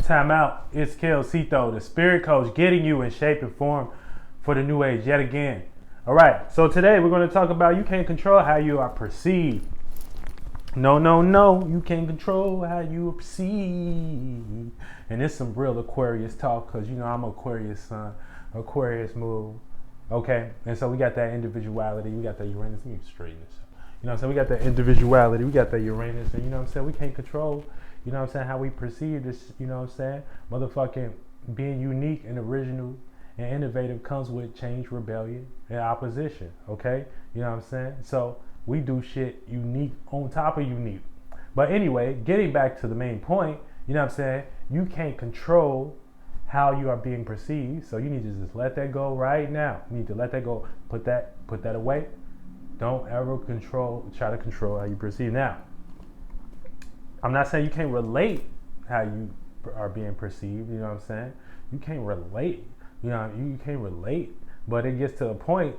Time out. It's Kelcito, the spirit coach, getting you in shape and form for the new age yet again. All right. So today we're going to talk about you can't control how you are perceived. No, you can't control how you are perceived. And it's some real Aquarius talk because, you know, I'm Aquarius sun, Aquarius move. Okay. And so we got that individuality. We got that Uranus. Let me straighten this up. You know what I'm saying? We got that individuality. We got that Uranus. And you know what I'm saying? We can't control, you know what I'm saying, how we perceive this, you know what I'm saying? Motherfucking being unique and original and innovative comes with change, rebellion, and opposition. Okay? You know what I'm saying? So we do shit unique on top of unique. But anyway, getting back to the main point, you know what I'm saying? You can't control how you are being perceived. So you need to just let that go right now. You need to let that go. Put that away. Don't ever try to control how you perceive. Now, I'm not saying you can't relate how you are being perceived, you know what I'm saying? You can't relate, you know, you can't relate, but it gets to a point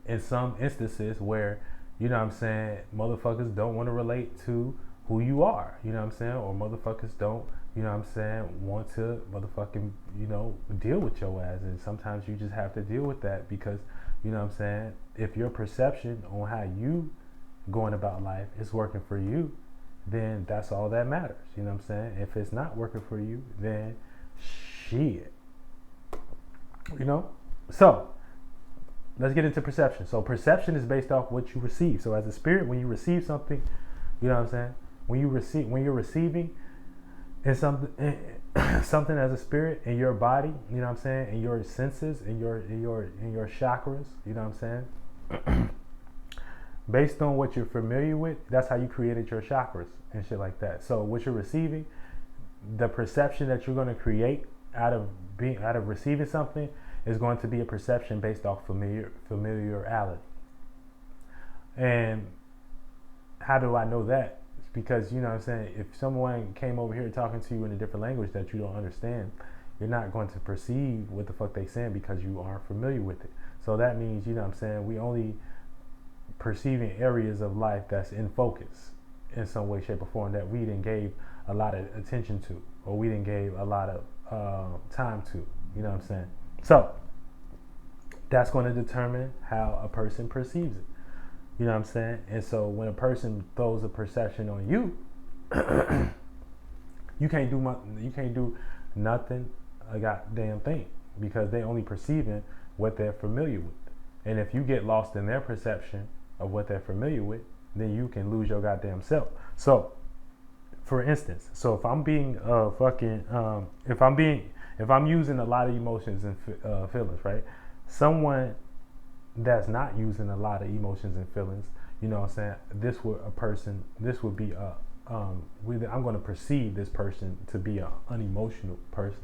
in some instances where, you know what I'm saying, motherfuckers don't want to relate to who you are, you know what I'm saying? Or motherfuckers don't, you know what I'm saying, want to motherfucking, you know, deal with your ass. And sometimes you just have to deal with that because, you know what I'm saying, if your perception on how you going about life is working for you, then that's all that matters. You know what I'm saying? If it's not working for you, then shit. You know? So, let's get into perception. So, perception is based off what you receive. So, as a spirit, when you receive something, you know what I'm saying? When you're receiving and something as a spirit in your body, you know what I'm saying? In your senses, in your chakras, you know what I'm saying? Based on what you're familiar with, that's how you created your chakras and shit like that. So what you're receiving, the perception that you're going to create out of receiving something is going to be a perception based off familiarity. And how do I know that? It's because, you know what I'm saying, if someone came over here talking to you in a different language that you don't understand, you're not going to perceive what the fuck they saying because you aren't familiar with it. So that means, you know what I'm saying, we only perceiving areas of life that's in focus in some way, shape, or form that we didn't gave a lot of attention to, or we didn't gave a lot of time to, you know what I'm saying? So that's going to determine how a person perceives it, you know what I'm saying? And so when a person throws a perception on you, you can't do nothing, a goddamn thing, because they only perceiving what they're familiar with. And if you get lost in their perception of what they're familiar with, then you can lose your goddamn self. So, for instance, if I'm being if I'm using a lot of emotions and feelings, right? Someone that's not using a lot of emotions and feelings, you know what I'm saying? This would be I'm going to perceive this person to be an unemotional person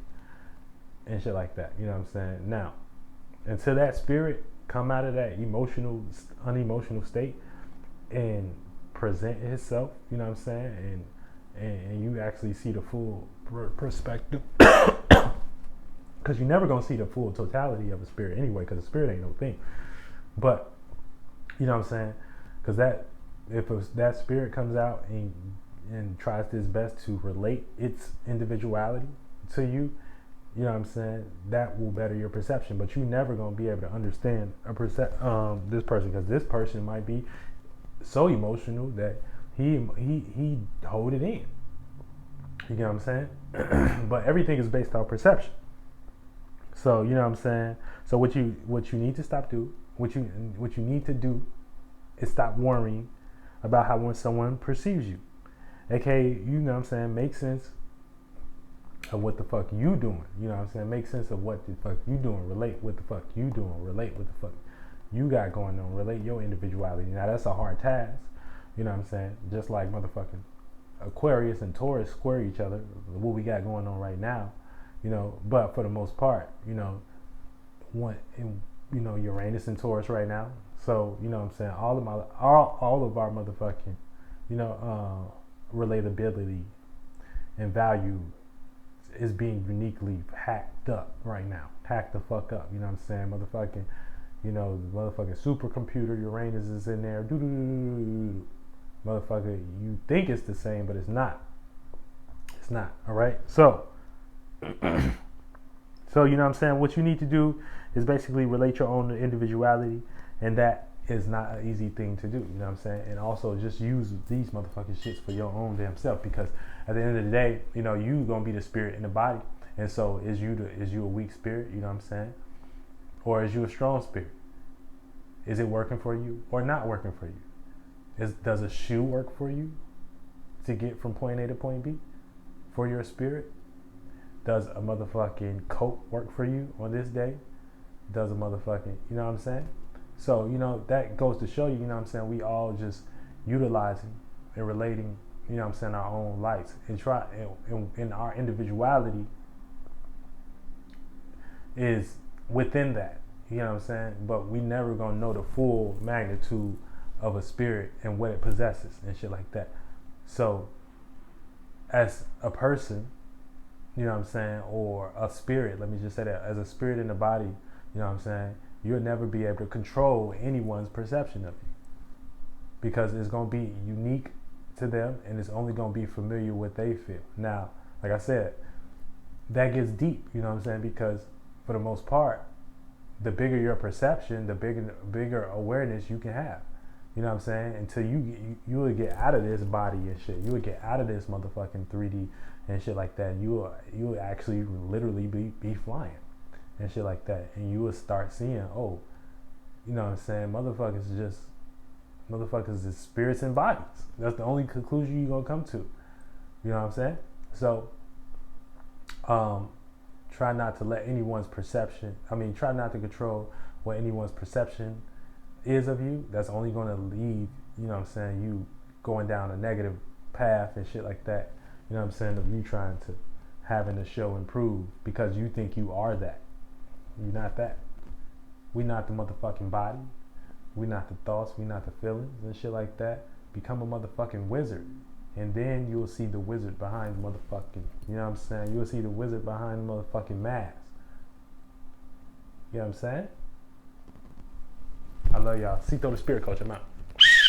and shit like that. You know what I'm saying? Now, until that spirit come out of that unemotional state and present itself, you know what I'm saying, and you actually see the full perspective, because you're never gonna see the full totality of a spirit anyway, because the spirit ain't no thing. But you know what I'm saying, because that spirit comes out and tries its best to relate its individuality to you, you know what I'm saying, that will better your perception. But you're never going to be able to understand this person, because this person might be so emotional that he hold it in. You get what I'm saying? But everything is based on perception. So, you know what I'm saying? So what you need to stop doing, what you need to do is stop worrying about how when someone perceives you. AKA, you know what I'm saying, make sense of what the fuck you doing. You know what I'm saying? Make sense of what the fuck you doing. Relate what the fuck you doing. Relate what the fuck you got going on. Relate your individuality. Now that's a hard task. You know what I'm saying? Just like motherfucking Aquarius and Taurus square each other, what we got going on right now. You know, but for the most part, you know, Uranus and Taurus right now. So, you know what I'm saying? All of our motherfucking, you know, relatability and value is being uniquely hacked up right now. Hacked the fuck up. You know what I'm saying? Motherfucking, you know, the motherfucking supercomputer Uranus is in there. Motherfucker, you think it's the same, but it's not. It's not. All right. So So, you know what I'm saying? What you need to do is basically relate your own individuality, and that is not an easy thing to do, you know what I'm saying? And also just use these motherfucking shits for your own damn self, because at the end of the day, you know, you gonna be the spirit in the body. And so is you a weak spirit, you know what I'm saying? Or is you a strong spirit? Is it working for you or not working for you? Does a shoe work for you to get from point A to point B for your spirit? Does a motherfucking coat work for you on this day? Does a motherfucking, you know what I'm saying? So, you know, that goes to show you, you know what I'm saying, we all just utilizing and relating, you know what I'm saying, our own lights. And try in our individuality is within that, you know what I'm saying? But we never gonna know the full magnitude of a spirit and what it possesses and shit like that. So as a person, you know what I'm saying, or a spirit, let me just say that, as a spirit in the body, you know what I'm saying, you'll never be able to control anyone's perception of you, because it's going to be unique to them and it's only going to be familiar with what they feel. Now, like I said, that gets deep, you know what I'm saying, because for the most part, the bigger your perception, the bigger awareness you can have. You know what I'm saying? Until you will get out of this body and shit. You will get out of this motherfucking 3D and shit like that. You will actually literally be flying and shit like that. And you will start seeing, oh, you know what I'm saying? Motherfuckers is spirits and bodies. That's the only conclusion you're gonna come to. You know what I'm saying? So, try not to let anyone's perception, try not to control what anyone's perception is of you. That's only going to leave, you know what I'm saying, you going down a negative path and shit like that. You know what I'm saying, of you trying to having the show improve because you think you are that. You're not that. We not the motherfucking body. We not the thoughts. We not the feelings and shit like that. Become a motherfucking wizard. And then you'll see the wizard behind the motherfucking, you know what I'm saying? You'll see the wizard behind the motherfucking mask. You know what I'm saying? I love y'all. Cito the Spirit Coach. I'm out.